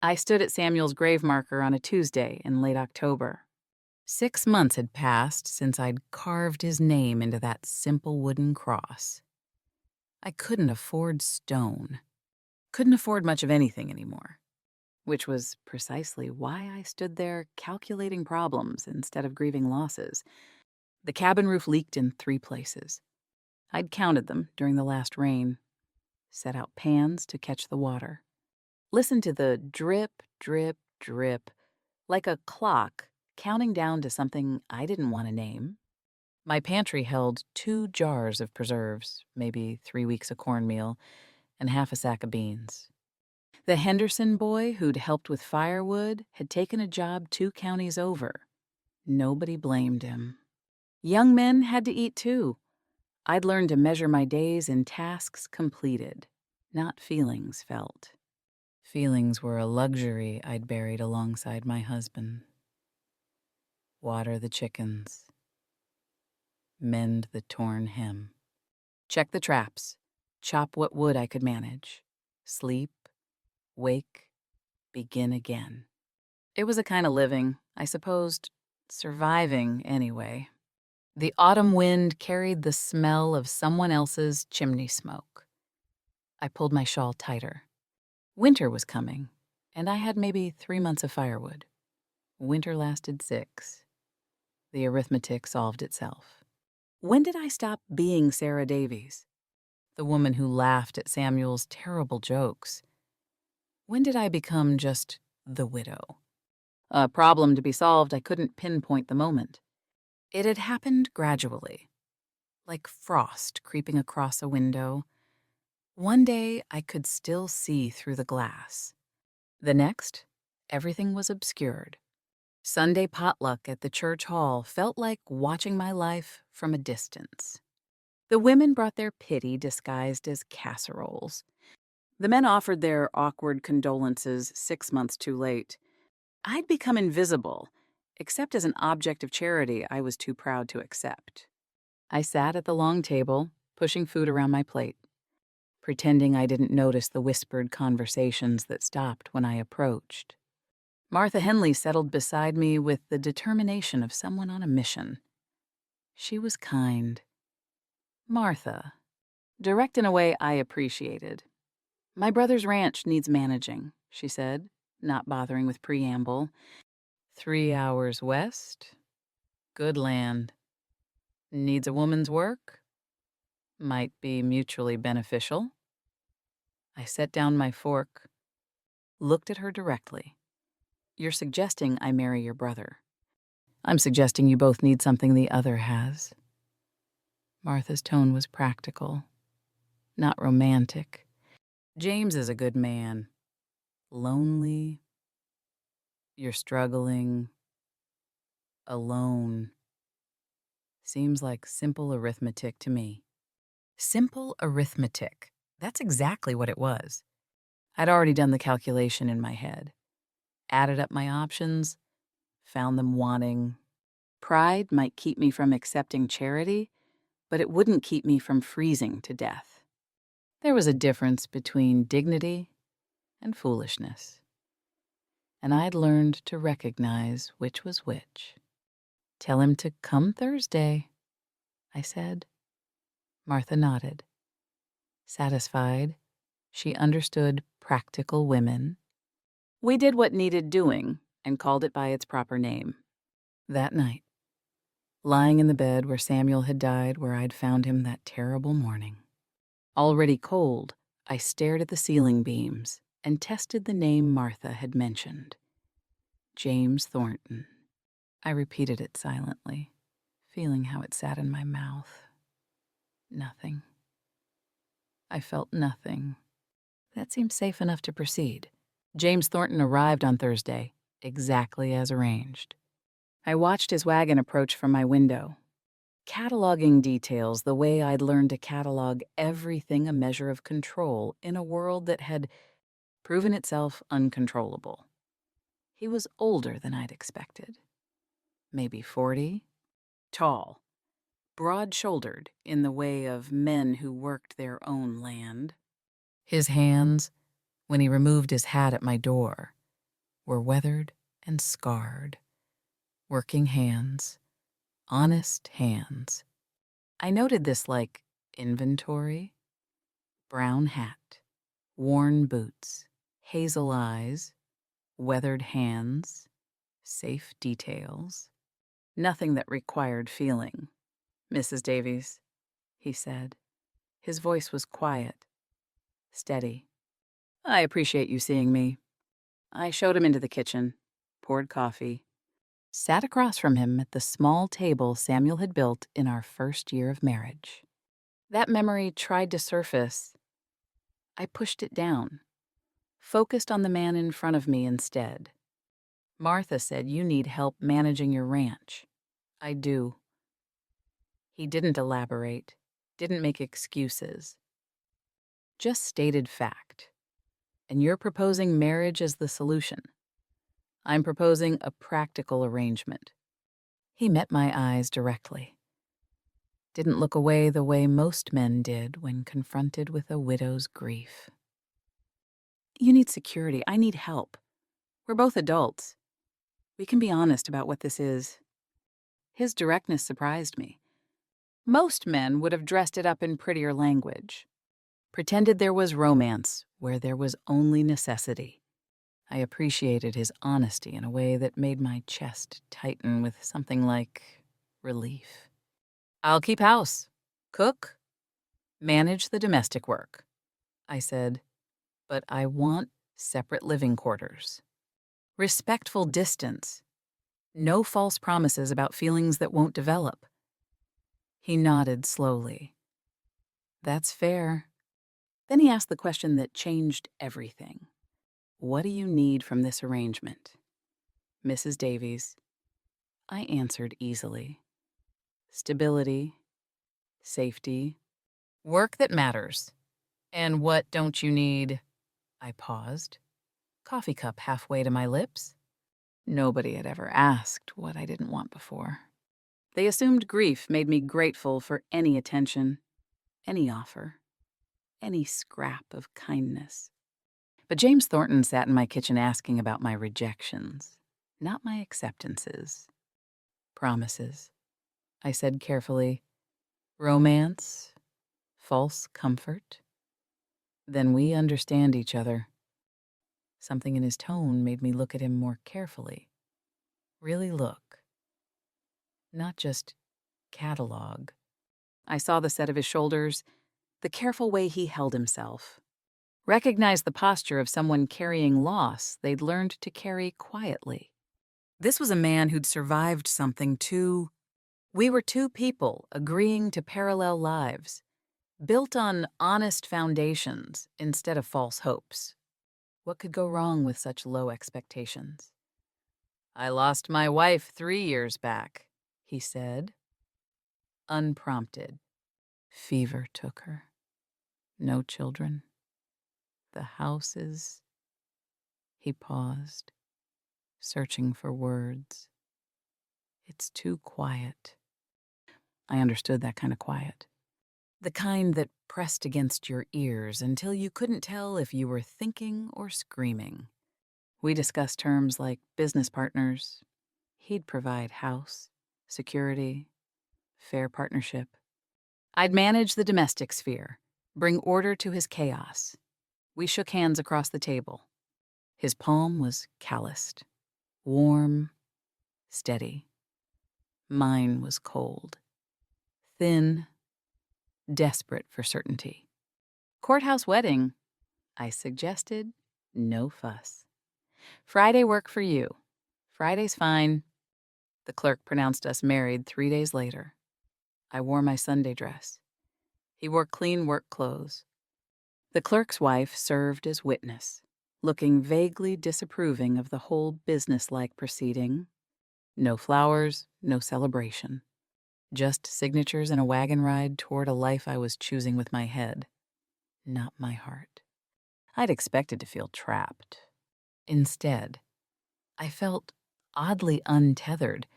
I stood at Samuel's grave marker on a Tuesday in late October. 6 months had passed since I'd carved his name into that simple wooden cross. I couldn't afford stone. Couldn't afford much of anything anymore, which was precisely why I stood there calculating problems instead of grieving losses. The cabin roof leaked in 3 places. I'd counted them during the last rain, set out pans to catch the water. Listen to the drip, drip, drip, like a clock counting down to something I didn't want to name. My pantry held 2 jars of preserves, maybe 3 weeks of cornmeal, and half a sack of beans. The Henderson boy who'd helped with firewood had taken a job 2 counties over. Nobody blamed him. Young men had to eat too. I'd learned to measure my days in tasks completed, not feelings felt. Feelings were a luxury I'd buried alongside my husband. Water the chickens. Mend the torn hem. Check the traps. Chop what wood I could manage. Sleep. Wake. Begin again. It was a kind of living, I supposed, surviving anyway. The autumn wind carried the smell of someone else's chimney smoke. I pulled my shawl tighter. Winter was coming, and I had maybe 3 months of firewood. Winter lasted 6. The arithmetic solved itself. When did I stop being Sarah Davies, the woman who laughed at Samuel's terrible jokes? When did I become just the widow? A problem to be solved I couldn't pinpoint the moment. It had happened gradually, like frost creeping across a window. One day I could still see through the glass. The next, everything was obscured. Sunday potluck at the church hall felt like watching my life from a distance. The women brought their pity disguised as casseroles. The men offered their awkward condolences 6 months too late. I'd become invisible, except as an object of charity I was too proud to accept. I sat at the long table, pushing food around my plate, pretending I didn't notice the whispered conversations that stopped when I approached. Martha Henley settled beside me with the determination of someone on a mission. She was kind. Martha. Direct in a way I appreciated. "My brother's ranch needs managing," she said, not bothering with preamble. 3 hours west. Good land. Needs a woman's work. Might be mutually beneficial. I set down my fork, looked at her directly. "You're suggesting I marry your brother. I'm suggesting you both need something the other has." Martha's tone was practical, not romantic. "James is a good man. Lonely. You're struggling. Alone. Seems like simple arithmetic to me." Simple arithmetic. That's exactly what it was. I'd already done the calculation in my head. Added up my options, found them wanting. Pride might keep me from accepting charity, but it wouldn't keep me from freezing to death. There was a difference between dignity and foolishness, and I'd learned to recognize which was which. "Tell him to come Thursday," I said. Martha nodded. Satisfied, she understood practical women. We did what needed doing and called it by its proper name. That night, lying in the bed where Samuel had died, where I'd found him that terrible morning. Already cold, I stared at the ceiling beams and tested the name Martha had mentioned. James Thornton. I repeated it silently, feeling how it sat in my mouth. Nothing. I felt nothing. That seemed safe enough to proceed. James Thornton arrived on Thursday, exactly as arranged. I watched his wagon approach from my window, cataloging details the way I'd learned to catalog everything a measure of control in a world that had proven itself uncontrollable. He was older than I'd expected. Maybe 40. Tall. Broad-shouldered in the way of men who worked their own land. His hands, when he removed his hat at my door, were weathered and scarred. Working hands, honest hands. I noted this like inventory, brown hat, worn boots, hazel eyes, weathered hands, safe details. Nothing that required feeling. "Mrs. Davies," he said. His voice was quiet, steady. "I appreciate you seeing me." I showed him into the kitchen, poured coffee, sat across from him at the small table Samuel had built in our first year of marriage. That memory tried to surface. I pushed it down, focused on the man in front of me instead. "Martha said you need help managing your ranch." "I do." He didn't elaborate, didn't make excuses, just stated fact. "And you're proposing marriage as the solution. I'm proposing a practical arrangement." He met my eyes directly. Didn't look away the way most men did when confronted with a widow's grief. "You need security. I need help. We're both adults. We can be honest about what this is." His directness surprised me. Most men would have dressed it up in prettier language, pretended there was romance where there was only necessity. I appreciated his honesty in a way that made my chest tighten with something like relief. "I'll keep house, cook, manage the domestic work," I said, "but I want separate living quarters. Respectful distance. No false promises about feelings that won't develop." He nodded slowly. "That's fair." Then he asked the question that changed everything. "What do you need from this arrangement?" "Mrs. Davies." I answered easily. "Stability, safety, work that matters. And what don't you need?" I paused, coffee cup halfway to my lips. Nobody had ever asked what I didn't want before. They assumed grief made me grateful for any attention, any offer, any scrap of kindness. But James Thornton sat in my kitchen asking about my rejections, not my acceptances. "Promises," I said carefully. "Romance, false comfort. Then we understand each other." Something in his tone made me look at him more carefully. Really look. Not just catalog. I saw the set of his shoulders, the careful way he held himself. Recognized the posture of someone carrying loss they'd learned to carry quietly. This was a man who'd survived something too. We were two people agreeing to parallel lives, built on honest foundations instead of false hopes. What could go wrong with such low expectations? "I lost my wife 3 years back," he said. Unprompted. Fever took her. No children. The house is... He paused, searching for words. "It's too quiet." I understood that kind of quiet. The kind that pressed against your ears until you couldn't tell if you were thinking or screaming. We discussed terms like business partners. He'd provide house, security, fair partnership. I'd manage the domestic sphere, bring order to his chaos. We shook hands across the table. His palm was calloused, warm, steady. Mine was cold, thin, desperate for certainty. "Courthouse wedding," I suggested. No fuss. "Friday work for you." "Friday's fine." The clerk pronounced us married 3 days later. I wore my Sunday dress. He wore clean work clothes. The clerk's wife served as witness, looking vaguely disapproving of the whole businesslike proceeding. No flowers, no celebration. Just signatures and a wagon ride toward a life I was choosing with my head, not my heart. I'd expected to feel trapped. Instead, I felt oddly untethered,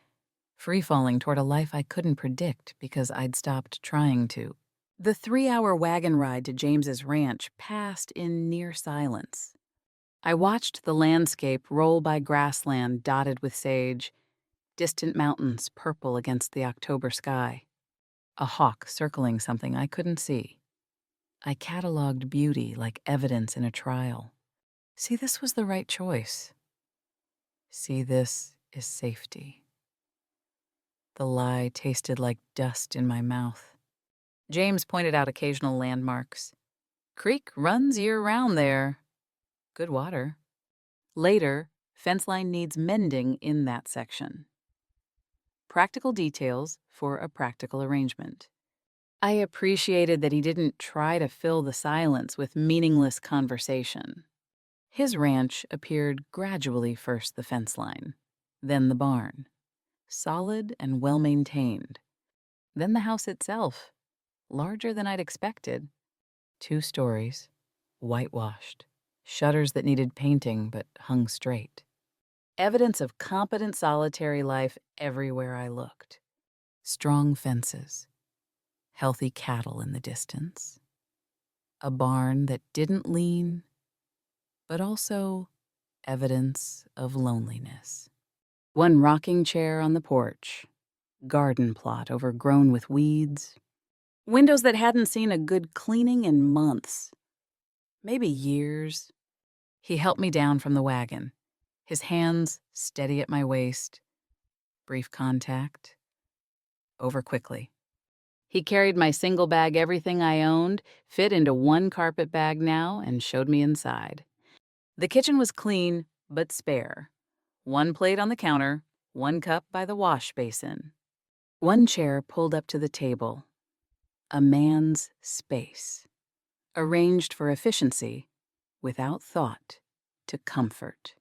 free-falling toward a life I couldn't predict because I'd stopped trying to. The 3-hour wagon ride to James's ranch passed in near silence. I watched the landscape roll by grassland dotted with sage, distant mountains purple against the October sky, a hawk circling something I couldn't see. I cataloged beauty like evidence in a trial. See, this was the right choice. See, this is safety. The lie tasted like dust in my mouth. James pointed out occasional landmarks. Creek runs year-round there. Good water. Later, fence line needs mending in that section. Practical details for a practical arrangement. I appreciated that he didn't try to fill the silence with meaningless conversation. His ranch appeared gradually first the fence line, then the barn. Solid and well-maintained. Then the house itself, larger than I'd expected. 2 stories, whitewashed, shutters that needed painting but hung straight. Evidence of competent solitary life everywhere I looked. Strong fences, healthy cattle in the distance, a barn that didn't lean, but also evidence of loneliness. One rocking chair on the porch, garden plot overgrown with weeds, windows that hadn't seen a good cleaning in months, maybe years. He helped me down from the wagon, his hands steady at my waist. Brief contact. Over quickly. He carried my single bag everything I owned, fit into one carpet bag now, and showed me inside. The kitchen was clean, but spare. 1 plate on the counter, 1 cup by the wash basin. 1 chair pulled up to the table. A man's space. Arranged for efficiency, without thought, to comfort.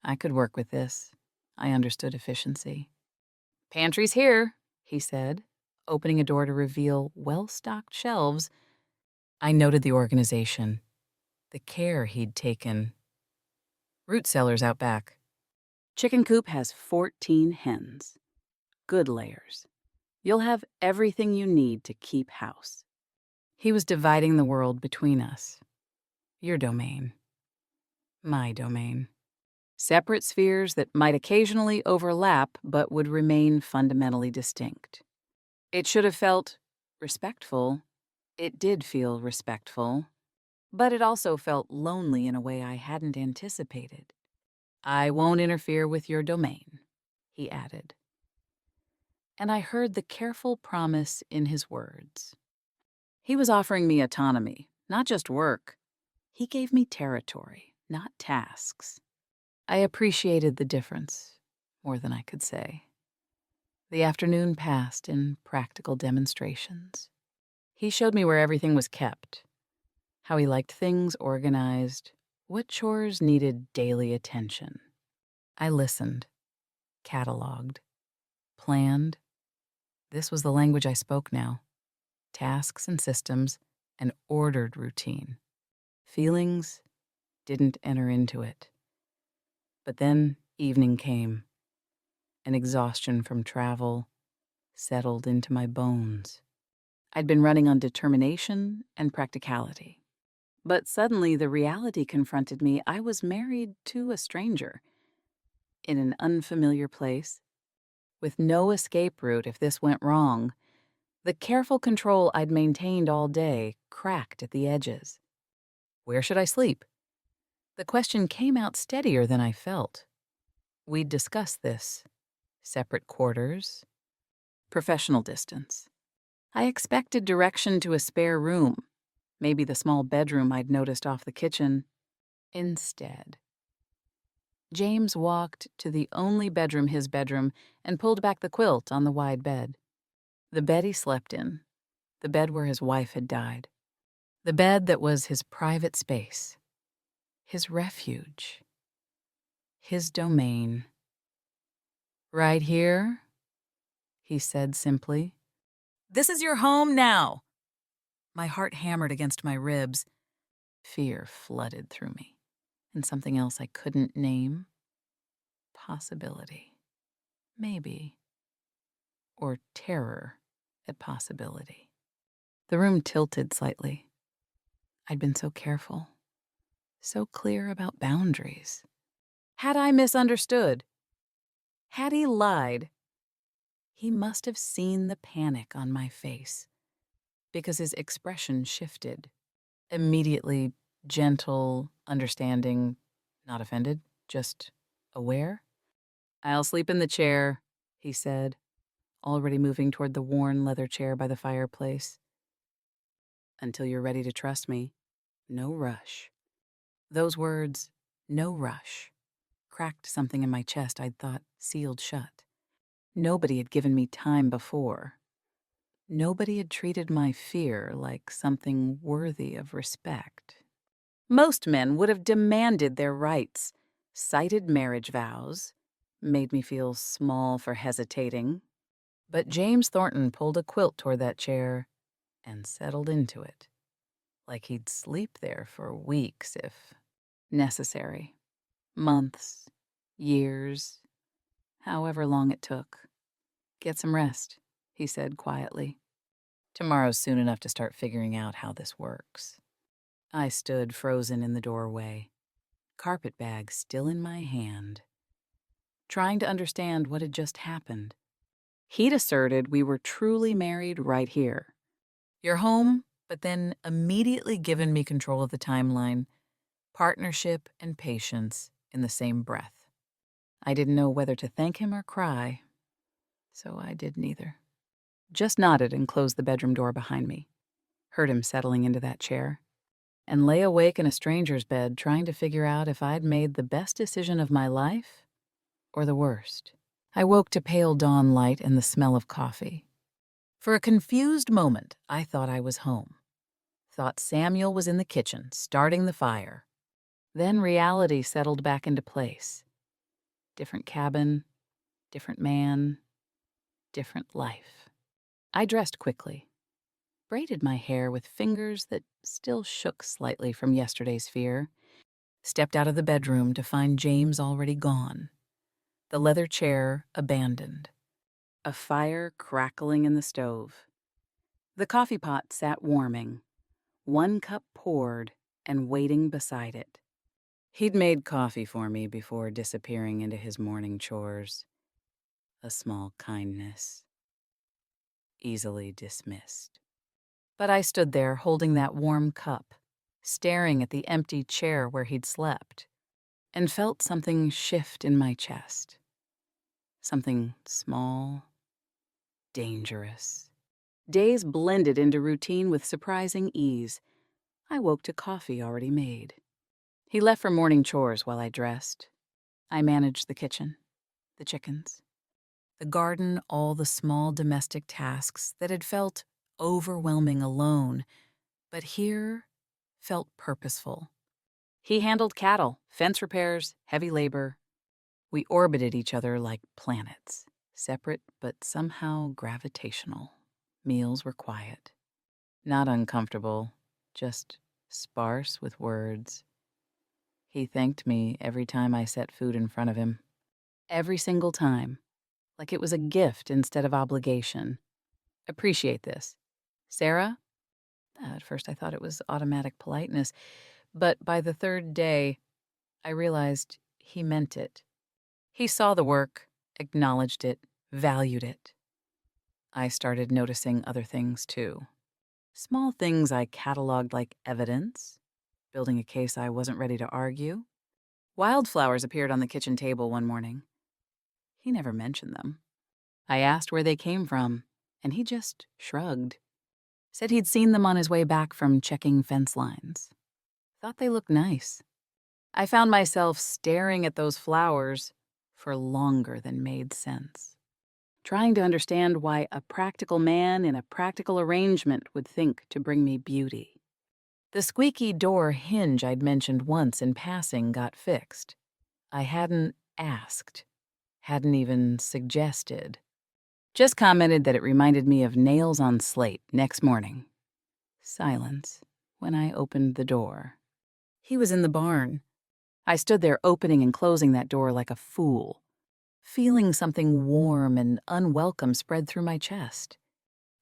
I could work with this. I understood efficiency. Pantry's here, he said, opening a door to reveal well-stocked shelves. I noted the organization, the care he'd taken. Root cellars out back. Chicken coop has 14 hens. Good layers. You'll have everything you need to keep house. He was dividing the world between us. Your domain. My domain. Separate spheres that might occasionally overlap but would remain fundamentally distinct. It should have felt respectful. It did feel respectful. But it also felt lonely in a way I hadn't anticipated. I won't interfere with your domain, he added. And I heard the careful promise in his words. He was offering me autonomy, not just work. He gave me territory, not tasks. I appreciated the difference, more than I could say. The afternoon passed in practical demonstrations. He showed me where everything was kept, how he liked things organized, what chores needed daily attention. I listened, cataloged, planned. This was the language I spoke now. Tasks and systems, an ordered routine. Feelings didn't enter into it. But then evening came. An exhaustion from travel settled into my bones. I'd been running on determination and practicality. But suddenly the reality confronted me. I was married to a stranger. In an unfamiliar place. With no escape route if this went wrong. The careful control I'd maintained all day cracked at the edges. Where should I sleep? The question came out steadier than I felt. We'd discussed this. Separate quarters. Professional distance. I expected direction to a spare room. Maybe the small bedroom I'd noticed off the kitchen. Instead, James walked to the only bedroom, his bedroom, and pulled back the quilt on the wide bed. The bed he slept in. The bed where his wife had died. The bed that was his private space. His refuge. His domain. Right here, he said simply. This is your home now. My heart hammered against my ribs. Fear flooded through me. And something else I couldn't name. Possibility. Maybe. Or terror at possibility. The room tilted slightly. I'd been so careful. So clear about boundaries. Had I misunderstood? Had he lied? He must have seen the panic on my face, because his expression shifted. Immediately gentle, understanding, not offended, just aware. "I'll sleep in the chair," he said, already moving toward the worn leather chair by the fireplace. "Until you're ready to trust me. No rush." Those words, "no rush," cracked something in my chest I'd thought sealed shut. Nobody had given me time before. Nobody had treated my fear like something worthy of respect. Most men would have demanded their rights, cited marriage vows, made me feel small for hesitating. But James Thornton pulled a quilt toward that chair and settled into it, like he'd sleep there for weeks if necessary. Months, years, however long it took. "Get some rest," he said quietly. "Tomorrow's soon enough to start figuring out how this works." I stood frozen in the doorway, carpetbag still in my hand, trying to understand what had just happened. He'd asserted we were truly married right here. "You're home," but then immediately given me control of the timeline, partnership and patience in the same breath. I didn't know whether to thank him or cry, so I did neither. Just nodded and closed the bedroom door behind me, heard him settling into that chair, and lay awake in a stranger's bed trying to figure out if I'd made the best decision of my life or the worst. I woke to pale dawn light and the smell of coffee. For a confused moment, I thought I was home. Thought Samuel was in the kitchen, starting the fire. Then reality settled back into place. Different cabin, different man, different life. I dressed quickly, braided my hair with fingers that still shook slightly from yesterday's fear, stepped out of the bedroom to find James already gone, the leather chair abandoned, a fire crackling in the stove. The coffee pot sat warming, one cup poured and waiting beside it. He'd made coffee for me before disappearing into his morning chores. A small kindness, easily dismissed. But I stood there holding that warm cup, staring at the empty chair where he'd slept, and felt something shift in my chest. Something small, dangerous. Days blended into routine with surprising ease. I woke to coffee already made. He left for morning chores while I dressed. I managed the kitchen, the chickens, the garden, all the small domestic tasks that had felt overwhelming alone, but here felt purposeful. He handled cattle, fence repairs, heavy labor. We orbited each other like planets, separate but somehow gravitational. Meals were quiet, not uncomfortable, just sparse with words. He thanked me every time I set food in front of him. Every single time, like it was a gift instead of obligation. "Appreciate this. Sarah?" At first I thought it was automatic politeness, but by the third day, I realized he meant it. He saw the work, acknowledged it, valued it. I started noticing other things, too. Small things I cataloged like evidence, building a case I wasn't ready to argue. Wildflowers appeared on the kitchen table one morning. He never mentioned them. I asked where they came from, and he just shrugged. Said he'd seen them on his way back from checking fence lines. Thought they looked nice. I found myself staring at those flowers for longer than made sense, trying to understand why a practical man in a practical arrangement would think to bring me beauty. The squeaky door hinge I'd mentioned once in passing got fixed. I hadn't asked, hadn't even suggested. Just commented that it reminded me of nails on slate next morning. Silence when I opened the door. He was in the barn. I stood there opening and closing that door like a fool, feeling something warm and unwelcome spread through my chest.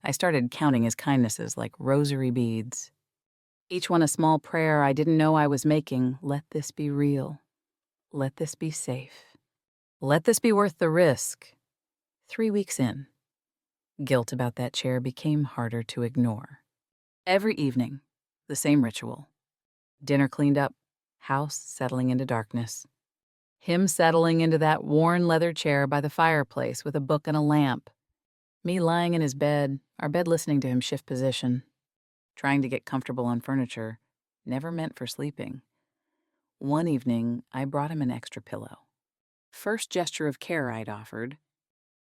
I started counting his kindnesses like rosary beads. Each one a small prayer I didn't know I was making. Let this be real. Let this be safe. Let this be worth the risk. 3 weeks in, guilt about that chair became harder to ignore. Every evening, the same ritual. Dinner cleaned up, house settling into darkness. Him settling into that worn leather chair by the fireplace with a book and a lamp. Me lying in his bed, our bed listening to him shift position. Trying to get comfortable on furniture, never meant for sleeping. One evening, I brought him an extra pillow. First gesture of care I'd offered.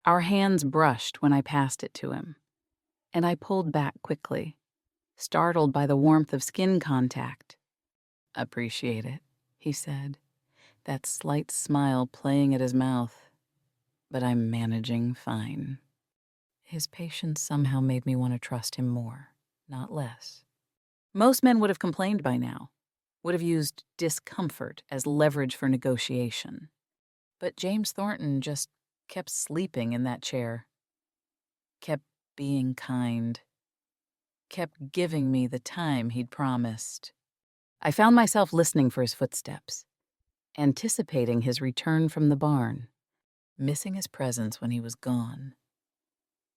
Our hands brushed when I passed it to him, and I pulled back quickly, startled by the warmth of skin contact. "Appreciate it," he said, that slight smile playing at his mouth. "But I'm managing fine." His patience somehow made me want to trust him more, not less. Most men would have complained by now, would have used discomfort as leverage for negotiation. But James Thornton just kept sleeping in that chair, kept being kind, kept giving me the time he'd promised. I found myself listening for his footsteps, anticipating his return from the barn, missing his presence when he was gone.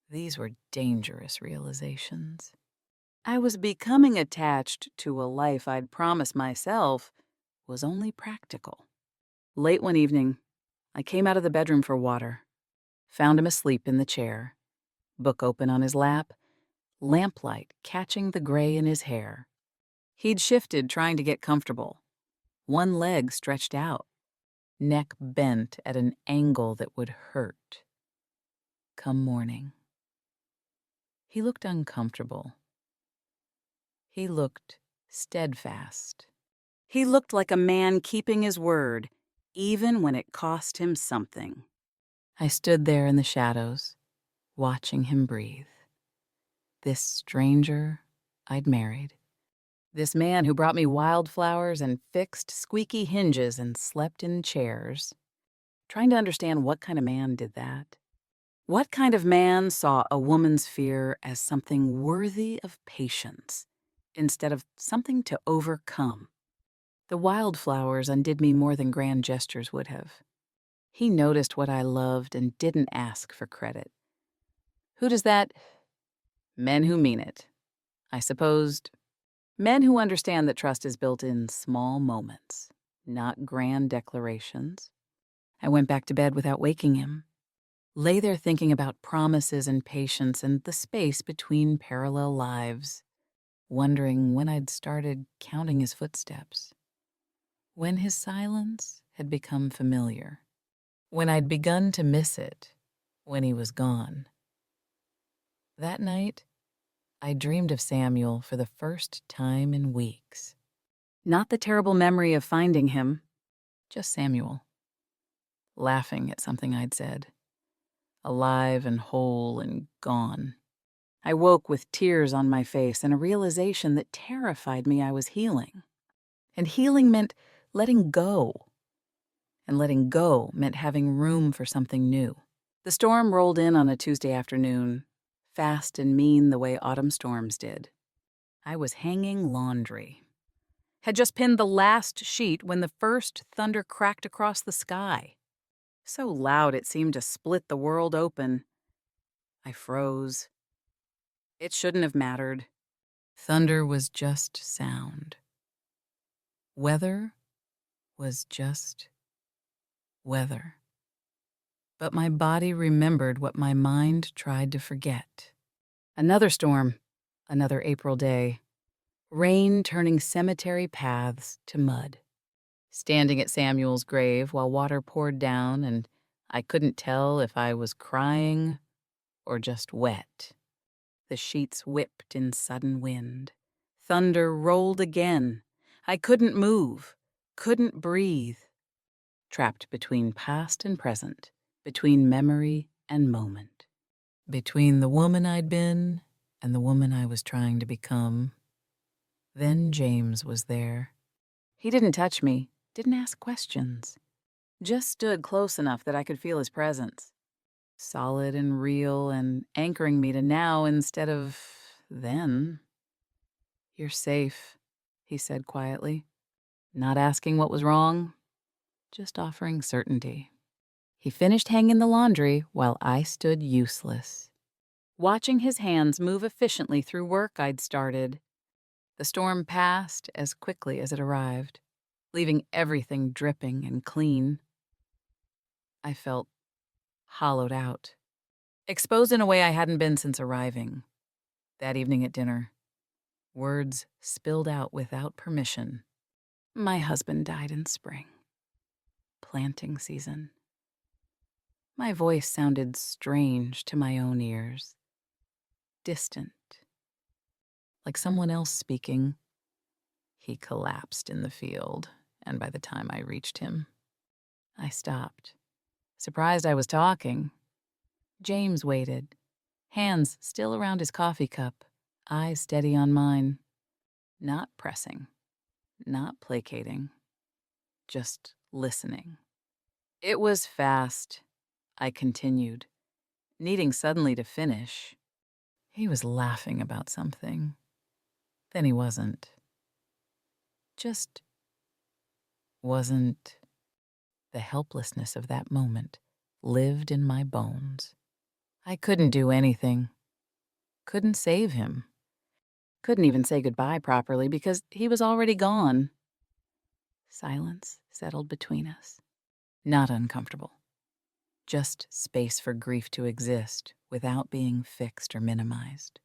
These were dangerous realizations. I was becoming attached to a life I'd promised myself was only practical. Late one evening, I came out of the bedroom for water, found him asleep in the chair, book open on his lap, lamplight catching the gray in his hair. He'd shifted trying to get comfortable, one leg stretched out, neck bent at an angle that would hurt. Come morning. He looked uncomfortable. He looked steadfast. He looked like a man keeping his word, even when it cost him something. I stood there in the shadows, watching him breathe. This stranger I'd married. This man who brought me wildflowers and fixed squeaky hinges and slept in chairs. Trying to understand what kind of man did that. What kind of man saw a woman's fear as something worthy of patience instead of something to overcome? The wildflowers undid me more than grand gestures would have. He noticed what I loved and didn't ask for credit. Who does that? Men who mean it. I supposed. Men who understand that trust is built in small moments, not grand declarations. I went back to bed without waking him. Lay there thinking about promises and patience and the space between parallel lives, wondering when I'd started counting his footsteps. When his silence had become familiar. When I'd begun to miss it, when he was gone. That night, I dreamed of Samuel for the first time in weeks. Not the terrible memory of finding him, just Samuel. Laughing at something I'd said. Alive and whole and gone. I woke with tears on my face and a realization that terrified me I was healing. And healing meant letting go. And letting go meant having room for something new. The storm rolled in on a Tuesday afternoon, fast and mean the way autumn storms did. I was hanging laundry. Had just pinned the last sheet when the first thunder cracked across the sky. So loud it seemed to split the world open. I froze. It shouldn't have mattered. Thunder was just sound. Weather was just weather. But my body remembered what my mind tried to forget. Another storm, another April day. Rain turning cemetery paths to mud. Standing at Samuel's grave while water poured down and I couldn't tell if I was crying or just wet. The sheets whipped in sudden wind. Thunder rolled again. I couldn't move, couldn't breathe. Trapped between past and present, between memory and moment. Between the woman I'd been and the woman I was trying to become. Then James was there. He didn't touch me, didn't ask questions. Just stood close enough that I could feel his presence. Solid and real and anchoring me to now instead of then. You're safe, he said quietly, not asking what was wrong, just offering certainty. He finished hanging the laundry while I stood useless, watching his hands move efficiently through work I'd started. The storm passed as quickly as it arrived, leaving everything dripping and clean. I felt hollowed out, exposed in a way I hadn't been since arriving. That evening at dinner, words spilled out without permission. My husband died in spring. Planting season. My voice sounded strange to my own ears. Distant. Like someone else speaking. He collapsed in the field, and by the time I reached him, I stopped, surprised I was talking. James waited, hands still around his coffee cup, eyes steady on mine. Not pressing, not placating, just listening. It was fast, I continued, needing suddenly to finish. He was laughing about something. Then he wasn't. Just wasn't. The helplessness of that moment lived in my bones. I couldn't do anything. Couldn't save him. Couldn't even say goodbye properly because he was already gone. Silence settled between us. Not uncomfortable. Just space for grief to exist without being fixed or minimized.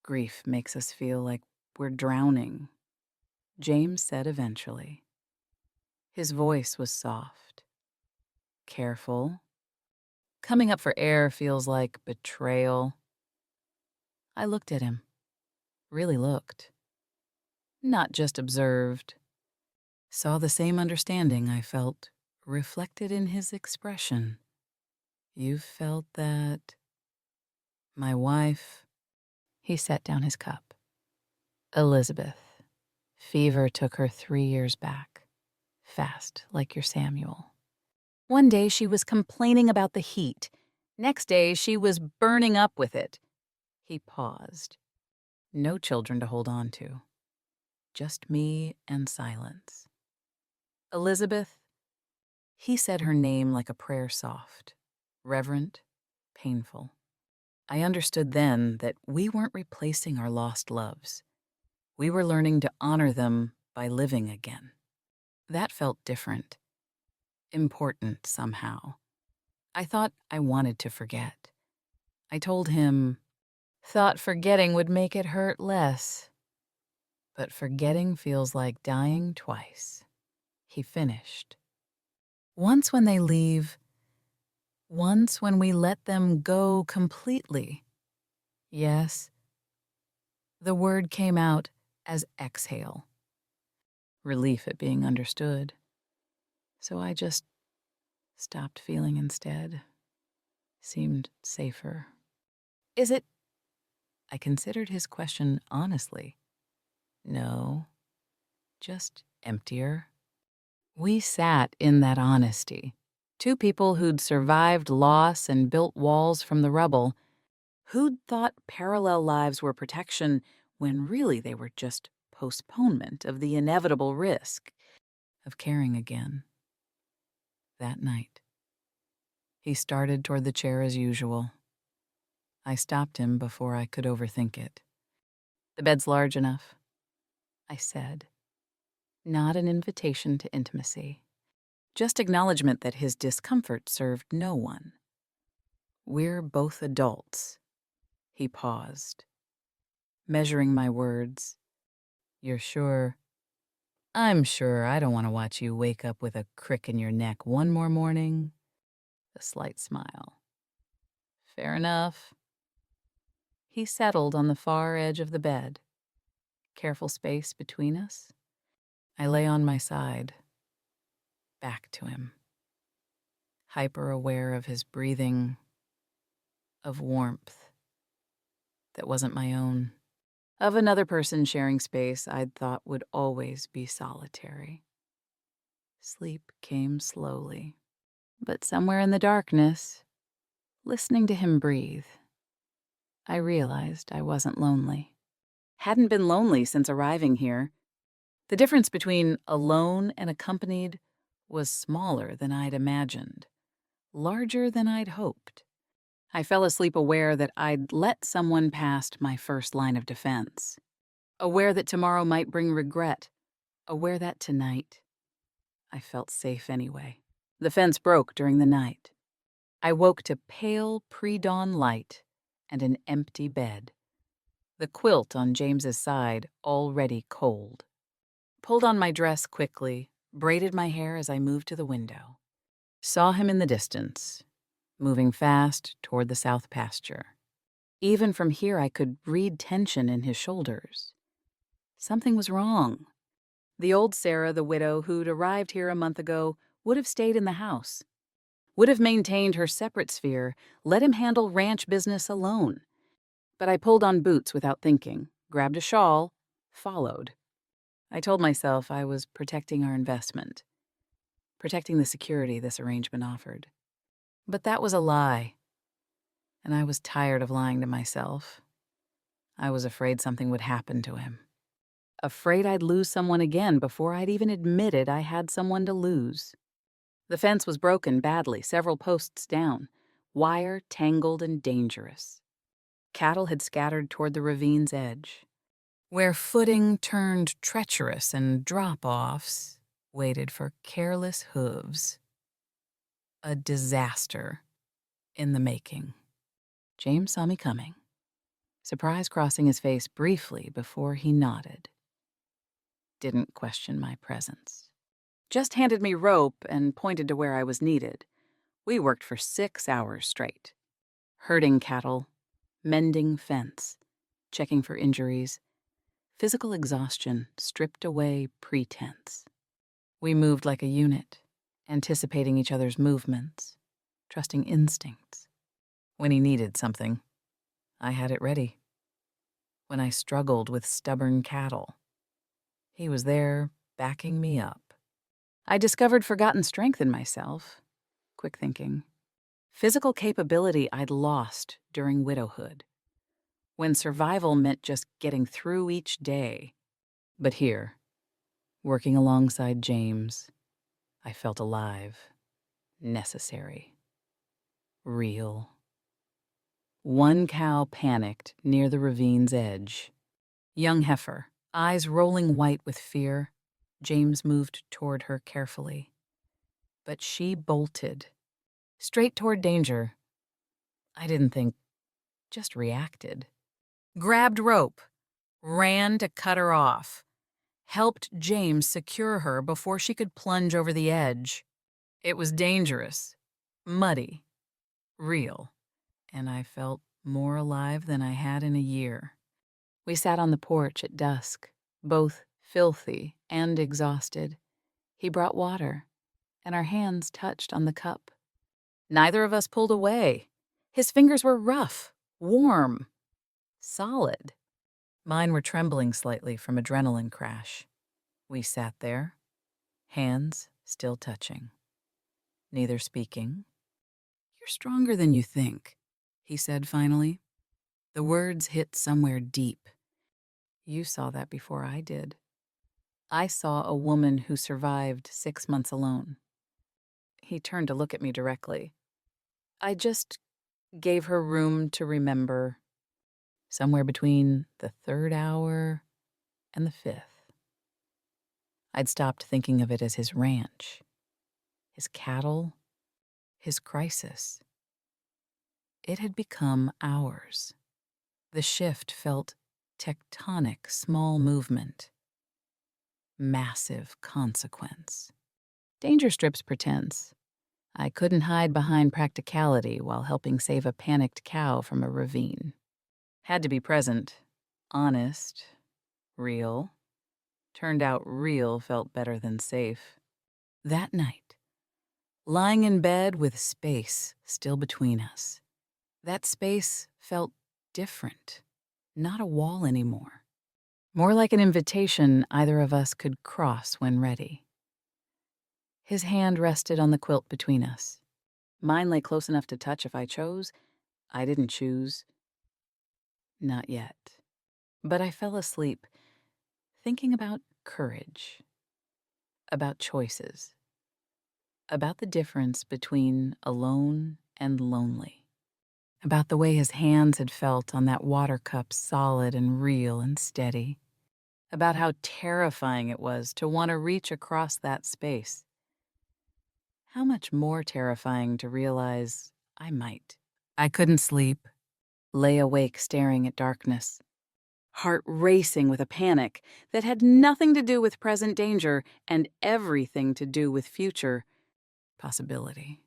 Grief makes us feel like we're drowning, James said eventually. His voice was soft, careful. Coming up for air feels like betrayal. I looked at him, really looked. Not just observed. Saw the same understanding I felt reflected in his expression. You've felt that? My wife. He set down his cup. Elizabeth. Fever took her 3 years back. Fast, like your Samuel. One day she was complaining about the heat. Next day she was burning up with it. He paused. No children to hold on to. Just me and silence. Elizabeth. He said her name like a prayer soft, reverent, painful. I understood then that we weren't replacing our lost loves. We were learning to honor them by living again. That felt different. Important somehow. I thought I wanted to forget. I told him, thought forgetting would make it hurt less. But forgetting feels like dying twice. He finished. Once when they leave, once when we let them go completely. Yes. The word came out as exhale. Relief at being understood. So I just stopped feeling instead. Seemed safer. Is it? I considered his question honestly. No, just emptier. We sat in that honesty. Two people who'd survived loss and built walls from the rubble, who'd thought parallel lives were protection when really they were just postponement of the inevitable risk of caring again. That night, he started toward the chair as usual. I stopped him before I could overthink it. The bed's large enough, I said. Not an invitation to intimacy. Just acknowledgement that his discomfort served no one. We're both adults. He paused, measuring my words. You're sure? I'm sure I don't want to watch you wake up with a crick in your neck one more morning. A slight smile. Fair enough. He settled on the far edge of the bed. Careful space between us. I lay on my side, back to him. Hyper-aware of his breathing, of warmth that wasn't my own, of another person sharing space I'd thought would always be solitary. Sleep came slowly, but somewhere in the darkness, listening to him breathe, I realized I wasn't lonely. Hadn't been lonely since arriving here. The difference between alone and accompanied was smaller than I'd imagined, larger than I'd hoped. I fell asleep aware that I'd let someone past my first line of defense, aware that tomorrow might bring regret, aware that tonight I felt safe anyway. The fence broke during the night. I woke to pale pre-dawn light and an empty bed, the quilt on James's side already cold. Pulled on my dress quickly, braided my hair as I moved to the window. Saw him in the distance, moving fast toward the south pasture. Even from here I could read tension in his shoulders. Something was wrong. The old Sarah, the widow who'd arrived here a month ago, would have stayed in the house, would have maintained her separate sphere, let him handle ranch business alone. But I pulled on boots without thinking, grabbed a shawl, followed. I told myself I was protecting our investment, protecting the security this arrangement offered. But that was a lie, and I was tired of lying to myself. I was afraid something would happen to him. Afraid I'd lose someone again before I'd even admitted I had someone to lose. The fence was broken badly, several posts down, wire tangled and dangerous. Cattle had scattered toward the ravine's edge, where footing turned treacherous and drop-offs waited for careless hooves. A disaster in the making. James saw me coming, surprise crossing his face briefly before he nodded. Didn't question my presence. Just handed me rope and pointed to where I was needed. We worked for 6 hours straight. Herding cattle, mending fence, checking for injuries. Physical exhaustion stripped away pretense. We moved like a unit, anticipating each other's movements, trusting instincts. When he needed something, I had it ready. When I struggled with stubborn cattle, he was there backing me up. I discovered forgotten strength in myself. Quick thinking. Physical capability I'd lost during widowhood, when survival meant just getting through each day. But here, working alongside James, I felt alive, necessary, real. One cow panicked near the ravine's edge. Young heifer, eyes rolling white with fear. James moved toward her carefully. But she bolted, straight toward danger. I didn't think, just reacted. Grabbed rope, ran to cut her off, helped James secure her before she could plunge over the edge. It was dangerous, muddy, real, and I felt more alive than I had in a year. We sat on the porch at dusk, both filthy and exhausted. He brought water, and our hands touched on the cup. Neither of us pulled away. His fingers were rough, warm, solid. Mine were trembling slightly from adrenaline crash. We sat there, hands still touching, neither speaking. "You're stronger than you think," he said finally. The words hit somewhere deep. You saw that before I did. I saw a woman who survived 6 months alone. He turned to look at me directly. I just gave her room to remember, somewhere between the 3rd hour and the 5th. I'd stopped thinking of it as his ranch, his cattle, his crisis. It had become ours. The shift felt tectonic, small movement, massive consequence. Danger strips pretense. I couldn't hide behind practicality while helping save a panicked cow from a ravine. Had to be present, honest, real. Turned out real felt better than safe. That night, lying in bed with space still between us, that space felt different, not a wall anymore. More like an invitation either of us could cross when ready. His hand rested on the quilt between us. Mine lay close enough to touch if I chose. I didn't choose. Not yet. But I fell asleep, thinking about courage, about choices, about the difference between alone and lonely, about the way his hands had felt on that water cup, solid and real and steady, about how terrifying it was to want to reach across that space. How much more terrifying to realize I might. I couldn't sleep, lay awake staring at darkness, heart racing with a panic that had nothing to do with present danger and everything to do with future possibility.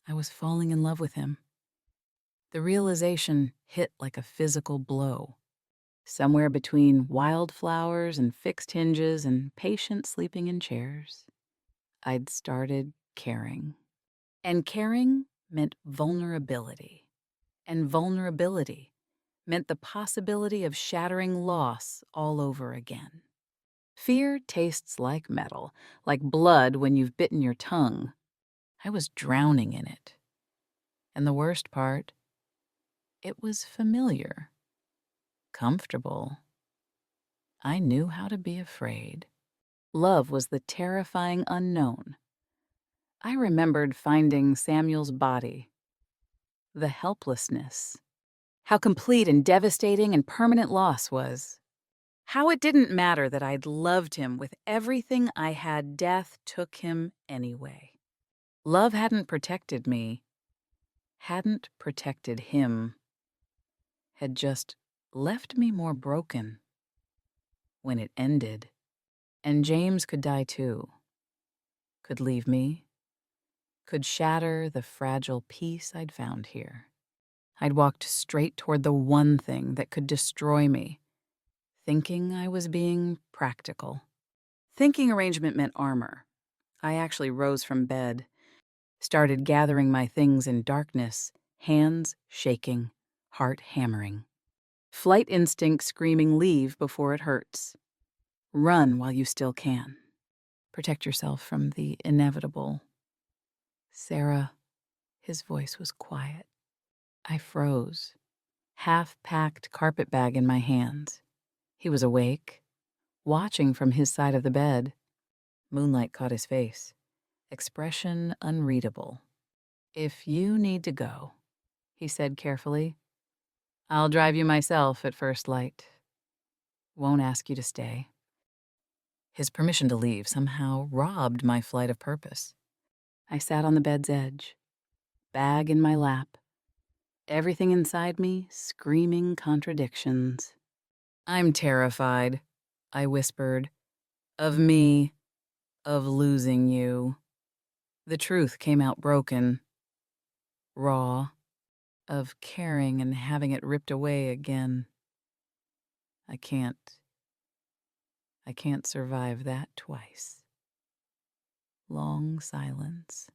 I was falling in love with him. The realization hit like a physical blow. Somewhere between wildflowers and fixed hinges and patient sleeping in chairs, I'd started caring. And caring meant vulnerability. And vulnerability meant the possibility of shattering loss all over again. Fear tastes like metal, like blood when you've bitten your tongue. I was drowning in it. And the worst part, it was familiar, comfortable. I knew how to be afraid. Love was the terrifying unknown. I remembered finding Samuel's body, the helplessness, how complete and devastating and permanent loss was. How it didn't matter that I'd loved him with everything I had. Death took him anyway. Love hadn't protected me, hadn't protected him, had just left me more broken. When it ended, and James could die too, could leave me, could shatter the fragile peace I'd found here. I'd walked straight toward the one thing that could destroy me, thinking I was being practical. Thinking arrangement meant armor. I actually rose from bed, started gathering my things in darkness, hands shaking, heart hammering. Flight instinct screaming, leave before it hurts. Run while you still can. Protect yourself from the inevitable. Sarah, his voice was quiet. I froze, half-packed carpet bag in my hands. He was awake, watching from his side of the bed. Moonlight caught his face, expression unreadable. If you need to go, he said carefully, I'll drive you myself at first light. Won't ask you to stay. His permission to leave somehow robbed my flight of purpose. I sat on the bed's edge, bag in my lap, everything inside me screaming contradictions. I'm terrified, I whispered, of me, of losing you. The truth came out broken, raw, of caring and having it ripped away again. I can't survive that twice. Long silence.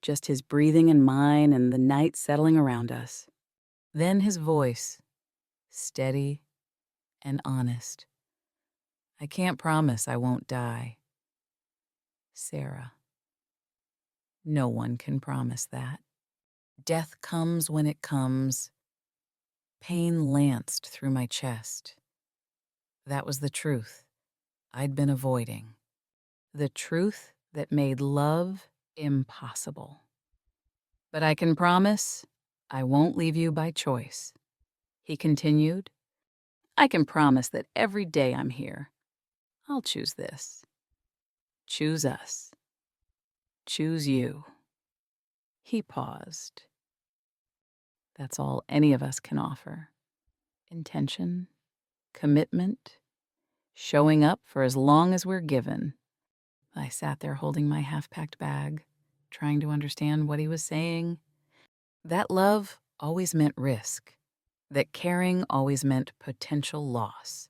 Just his breathing and mine and the night settling around us. Then his voice, steady and honest. I can't promise I won't die. Sarah. No one can promise that. Death comes when it comes. Pain lanced through my chest. That was the truth I'd been avoiding. The truth that made love impossible. But I can promise I won't leave you by choice. He continued. I can promise that every day I'm here, I'll choose this. Choose us. Choose you. He paused. That's all any of us can offer. Intention, commitment, showing up for as long as we're given. I sat there holding my half-packed bag, trying to understand what he was saying. That love always meant risk. That caring always meant potential loss.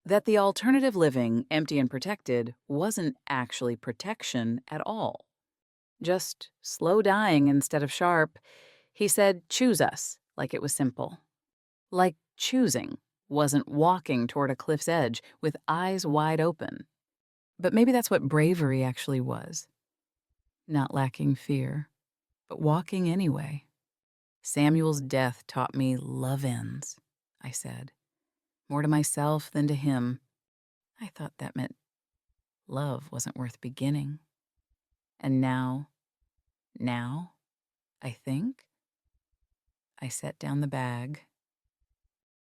That the alternative living, empty and protected, wasn't actually protection at all. Just slow dying instead of sharp. He said, choose us, like it was simple. Like choosing wasn't walking toward a cliff's edge with eyes wide open. But maybe that's what bravery actually was. Not lacking fear, but walking anyway. Samuel's death taught me love ends, I said. More to myself than to him. I thought that meant love wasn't worth beginning. And now, I think, I set down the bag.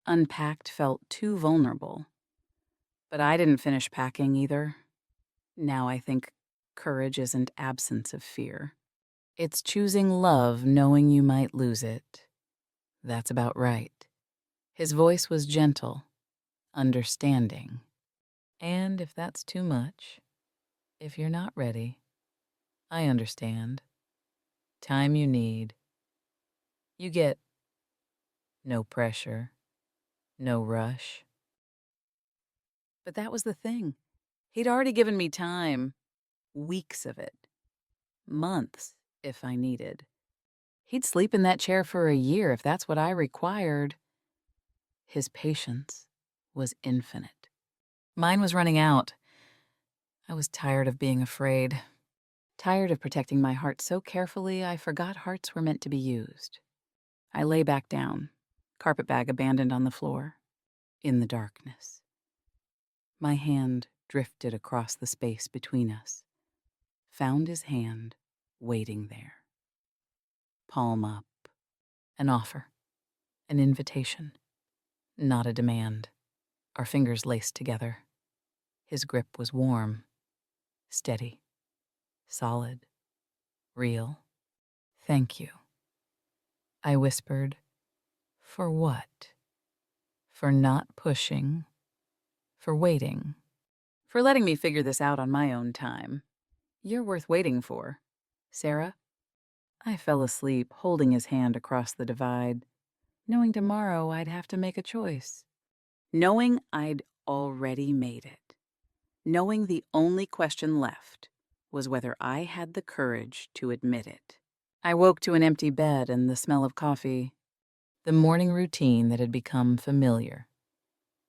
Unpacked felt too vulnerable. But I didn't finish packing either. Now I think courage isn't absence of fear. It's choosing love knowing you might lose it. That's about right. His voice was gentle, understanding. And if that's too much, if you're not ready, I understand. Time you need. You get no pressure, no rush. But that was the thing. He'd already given me time, weeks of it, months if I needed. He'd sleep in that chair for a year if that's what I required. His patience was infinite. Mine was running out. I was tired of being afraid. Tired of protecting my heart so carefully I forgot hearts were meant to be used. I lay back down, carpet bag abandoned on the floor, in the darkness. My hand drifted across the space between us, found his hand waiting there. Palm up. An offer. An invitation. Not a demand. Our fingers laced together. His grip was warm, steady, solid, real. Thank you. I whispered, for what? For not pushing, for waiting, for letting me figure this out on my own time. You're worth waiting for, Sarah. I fell asleep, holding his hand across the divide, knowing tomorrow I'd have to make a choice. Knowing I'd already made it. Knowing the only question left was whether I had the courage to admit it. I woke to an empty bed and the smell of coffee, the morning routine that had become familiar,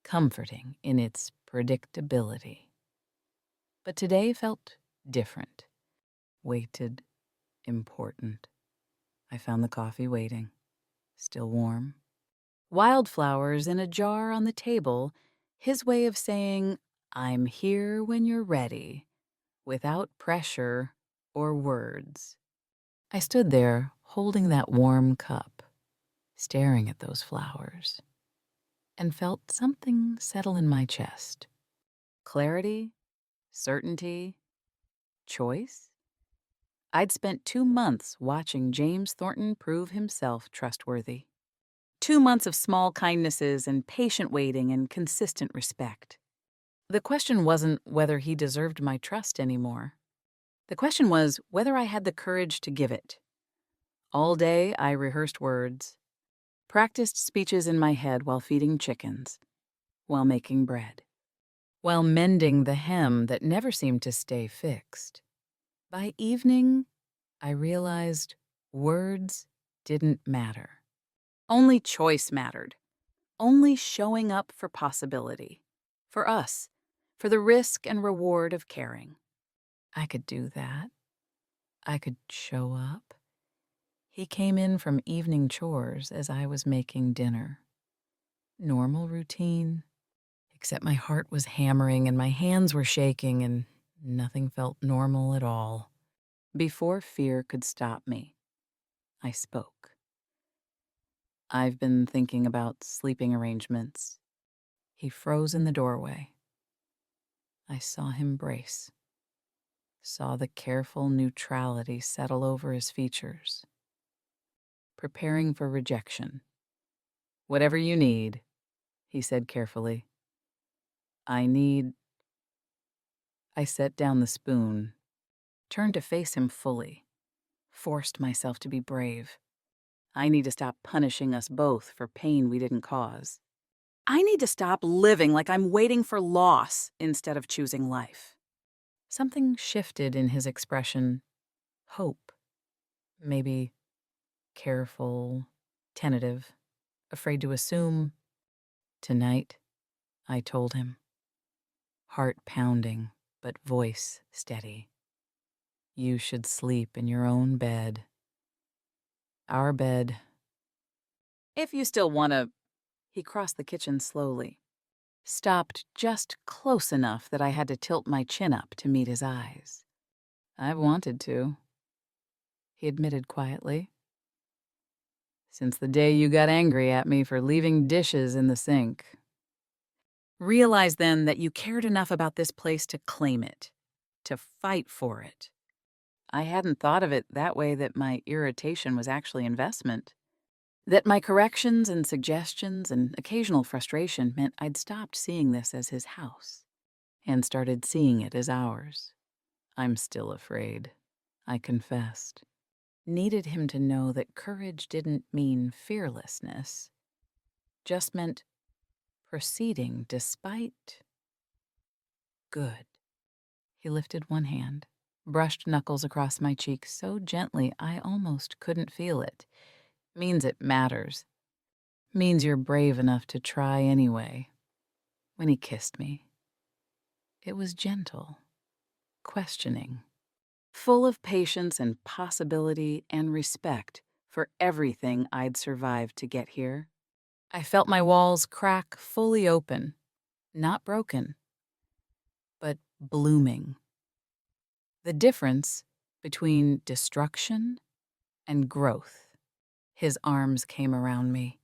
comforting in its predictability. But today felt different, weighted, important. I found the coffee waiting, still warm. Wildflowers in a jar on the table, his way of saying, I'm here when you're ready, without pressure or words. I stood there, holding that warm cup, staring at those flowers, and felt something settle in my chest. Clarity, certainty, choice. I'd spent 2 months watching James Thornton prove himself trustworthy. 2 months of small kindnesses and patient waiting and consistent respect. The question wasn't whether he deserved my trust anymore. The question was whether I had the courage to give it. All day I rehearsed words, practiced speeches in my head while feeding chickens, while making bread, while mending the hem that never seemed to stay fixed. By evening, I realized words didn't matter. Only choice mattered. Only showing up for possibility. For us. For the risk and reward of caring. I could do that. I could show up. He came in from evening chores as I was making dinner. Normal routine. Except my heart was hammering and my hands were shaking and nothing felt normal at all. Before fear could stop me, I spoke. I've been thinking about sleeping arrangements. He froze in the doorway. I saw him brace. Saw the careful neutrality settle over his features. Preparing for rejection. Whatever you need, he said carefully. I set down the spoon, turned to face him fully, forced myself to be brave. I need to stop punishing us both for pain we didn't cause. I need to stop living like I'm waiting for loss instead of choosing life. Something shifted in his expression. Hope. Maybe careful, tentative, afraid to assume. Tonight, I told him. Heart pounding, but voice steady. You should sleep in your own bed. Our bed. If you still want to... He crossed the kitchen slowly. stopped just close enough that I had to tilt my chin up to meet his eyes. "I've wanted to," he admitted quietly. "Since the day you got angry at me for leaving dishes in the sink." Realize then that you cared enough about this place to claim it, to fight for it. I hadn't thought of it that way, that my irritation was actually investment. That my corrections and suggestions and occasional frustration meant I'd stopped seeing this as his house and started seeing it as ours. "I'm still afraid," I confessed. Needed him to know that courage didn't mean fearlessness, just meant proceeding despite. Good. He lifted one hand, brushed knuckles across my cheek so gently I almost couldn't feel it. "Means it matters. Means you're brave enough to try anyway." When he kissed me, it was gentle, questioning, full of patience and possibility and respect for everything I'd survived to get here. I felt my walls crack fully open, not broken, but blooming. The difference between destruction and growth. His arms came around me,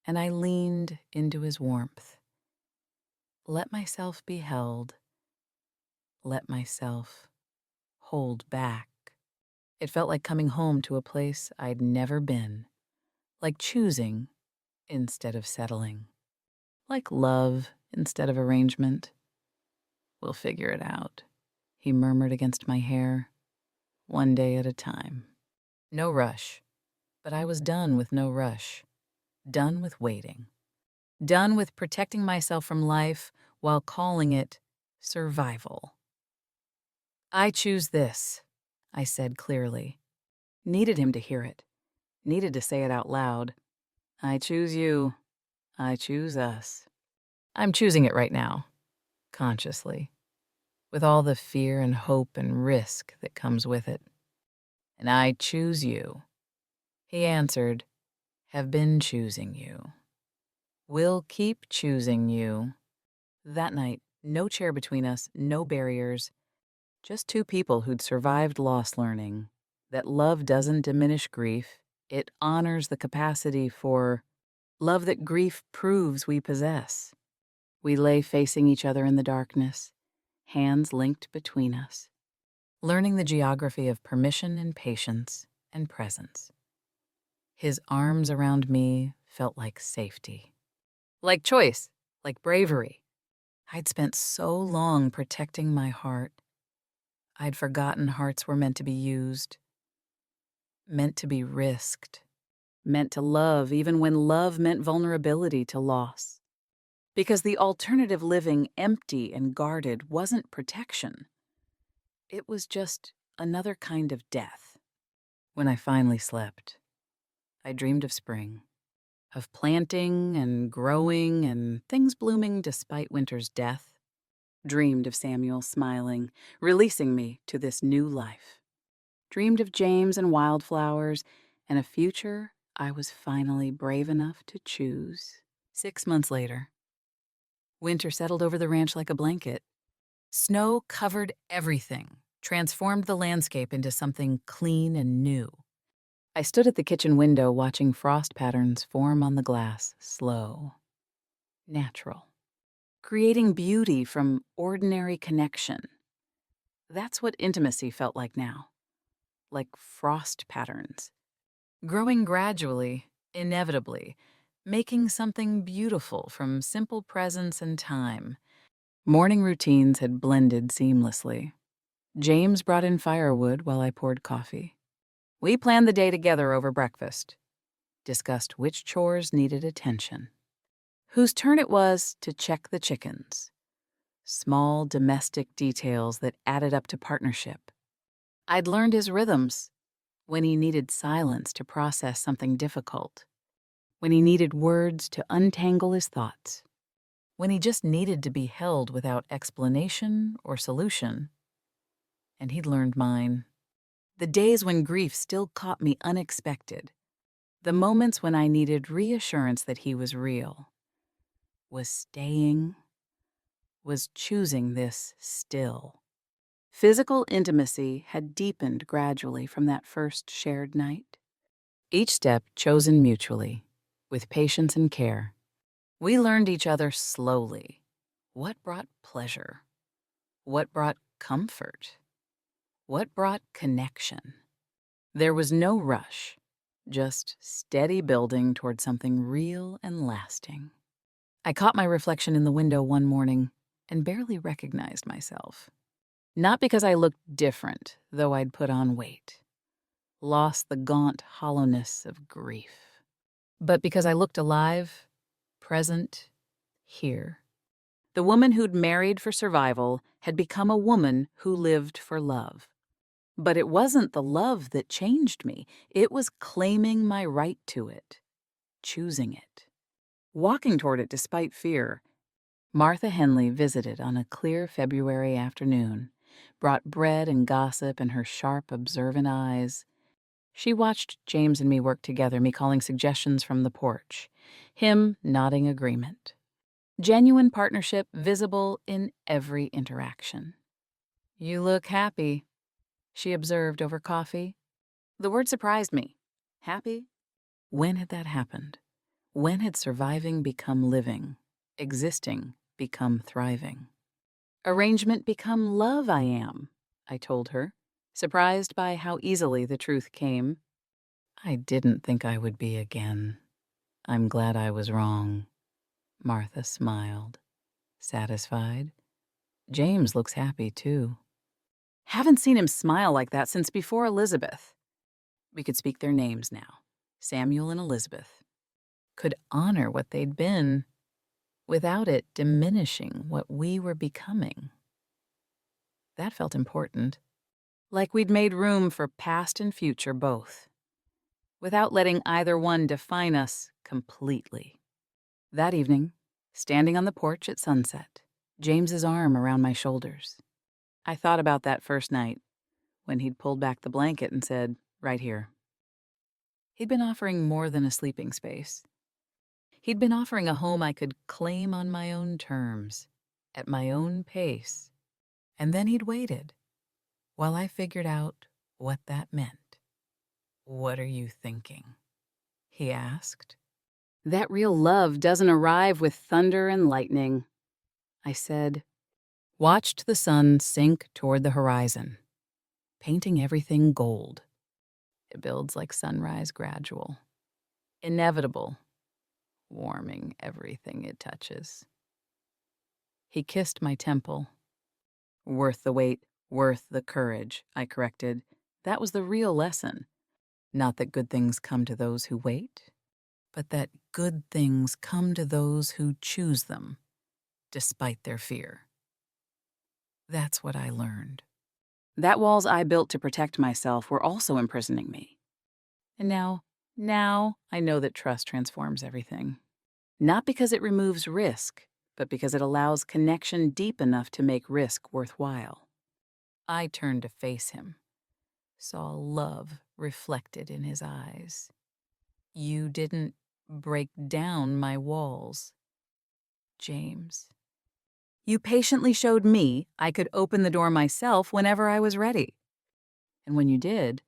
and I leaned into his warmth. Let myself be held. Let myself hold back. It felt like coming home to a place I'd never been, like choosing instead of settling, like love instead of arrangement. "We'll figure it out," he murmured against my hair, "one day at a time." No rush, but I was done with no rush, done with waiting, done with protecting myself from life while calling it survival. "I choose this," I said clearly. Needed him to hear it, needed to say it out loud. "I choose you. I choose us." I'm choosing it right now, consciously, with all the fear and hope and risk that comes with it. "And I choose you," he answered, "have been choosing you. Will keep choosing you." That night, no chair between us, no barriers, just two people who'd survived loss, learning that love doesn't diminish grief. It honors the capacity for love that grief proves we possess. We lay facing each other in the darkness, hands linked between us, learning the geography of permission and patience and presence. His arms around me felt like safety, like choice, like bravery. I'd spent so long protecting my heart. I'd forgotten hearts were meant to be used, meant to be risked, meant to love even when love meant vulnerability to loss. Because the alternative, living empty and guarded, wasn't protection. It was just another kind of death. When I finally slept, I dreamed of spring, of planting and growing and things blooming despite winter's death. Dreamed of Samuel smiling, releasing me to this new life. Dreamed of James and wildflowers and a future I was finally brave enough to choose. 6 months later, winter settled over the ranch like a blanket. Snow covered everything, transformed the landscape into something clean and new. I stood at the kitchen window watching frost patterns form on the glass, slow, natural, creating beauty from ordinary connection. That's what intimacy felt like now, like frost patterns, growing gradually, inevitably, making something beautiful from simple presence and time. Morning routines had blended seamlessly. James brought in firewood while I poured coffee. We planned the day together over breakfast, discussed which chores needed attention, whose turn it was to check the chickens. Small domestic details that added up to partnership. I'd learned his rhythms, when he needed silence to process something difficult, when he needed words to untangle his thoughts, when he just needed to be held without explanation or solution. And he'd learned mine. The days when grief still caught me unexpected. The moments when I needed reassurance that he was real. was staying, was choosing this still. Physical intimacy had deepened gradually from that first shared night. Each step chosen mutually, with patience and care. We learned each other slowly. What brought pleasure? What brought comfort? What brought connection? There was no rush, just steady building toward something real and lasting. I caught my reflection in the window one morning and barely recognized myself. Not because I looked different, though I'd put on weight, lost the gaunt hollowness of grief, but because I looked alive, present, here. The woman who'd married for survival had become a woman who lived for love. But it wasn't the love that changed me. It was claiming my right to it, choosing it, walking toward it despite fear. Martha Henley visited on a clear February afternoon, brought bread and gossip in her sharp, observant eyes. She watched James and me work together, me calling suggestions from the porch, him nodding agreement. Genuine partnership visible in every interaction. "You look happy," she observed over coffee. The word surprised me. Happy? When had that happened? When had surviving become living, existing become thriving? Arrangement become love I am, I told her, surprised by how easily the truth came. I didn't think I would be again. I'm glad I was wrong. Martha smiled, satisfied. James looks happy, too. Haven't seen him smile like that since before Elizabeth. We could speak their names now, Samuel and Elizabeth. Could honor what they'd been without it diminishing what we were becoming. That felt important, like we'd made room for past and future both, without letting either one define us completely. That evening, standing on the porch at sunset, James's arm around my shoulders, I thought about that first night when he'd pulled back the blanket and said, "Right here." He'd been offering more than a sleeping space. He'd been offering a home I could claim on my own terms, at my own pace. And then he'd waited while I figured out what that meant. "What are you thinking?" he asked. "That real love doesn't arrive with thunder and lightning," I said. Watched the sun sink toward the horizon, painting everything gold. It builds like sunrise gradual, inevitable, warming everything it touches. He kissed my temple. "Worth the wait, worth the courage," I corrected. That was the real lesson. Not that good things come to those who wait, but that good things come to those who choose them, despite their fear. That's what I learned. That walls I built to protect myself were also imprisoning me. And now I know that trust transforms everything. Not because it removes risk, but because it allows connection deep enough to make risk worthwhile. I turned to face him, saw love reflected in his eyes. "You didn't break down my walls, James. You patiently showed me I could open the door myself whenever I was ready. And when you did,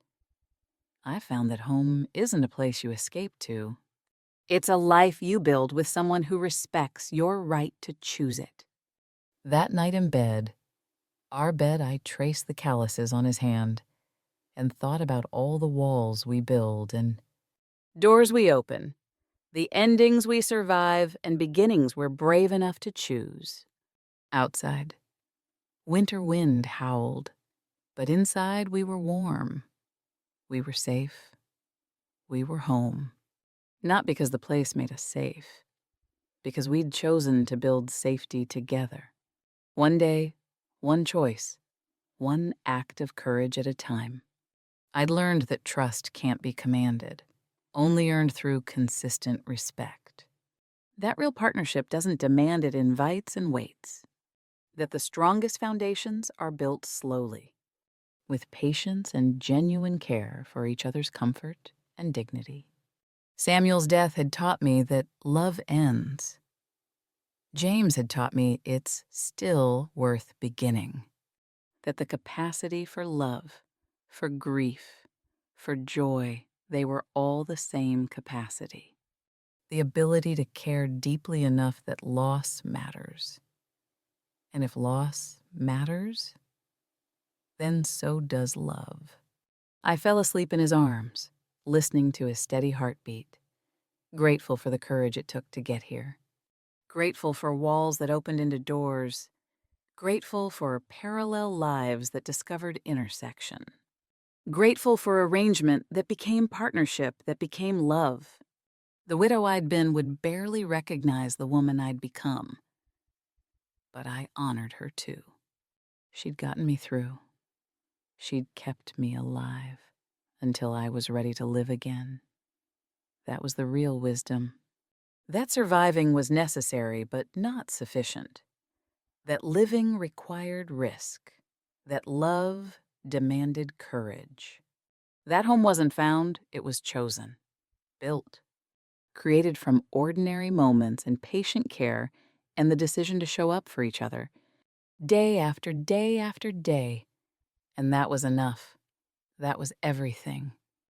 I found that home isn't a place you escape to. It's a life you build with someone who respects your right to choose it." That night in bed, our bed, I traced the calluses on his hand and thought about all the walls we build and doors we open, the endings we survive, and beginnings we're brave enough to choose. Outside, winter wind howled, but inside we were warm. We were safe. We were home. Not because the place made us safe, because we'd chosen to build safety together. One day, one choice, one act of courage at a time. I'd learned that trust can't be commanded, only earned through consistent respect. That real partnership doesn't demand, it invites and waits. That the strongest foundations are built slowly, with patience and genuine care for each other's comfort and dignity. Samuel's death had taught me that love ends, James had taught me it's still worth beginning, that the capacity for love, for grief, for joy, they were all the same capacity. The ability to care deeply enough that loss matters. And if loss matters, then so does love. I fell asleep in his arms, listening to his steady heartbeat, grateful for the courage it took to get here, grateful for walls that opened into doors, grateful for parallel lives that discovered intersection, grateful for arrangement that became partnership, that became love. The widow I'd been would barely recognize the woman I'd become, but I honored her too. She'd gotten me through. She'd kept me alive until I was ready to live again. That was the real wisdom. That surviving was necessary, but not sufficient. That living required risk. That love demanded courage. That home wasn't found, it was chosen, built, created from ordinary moments and patient care and the decision to show up for each other, day after day after day. And that was enough. That was everything.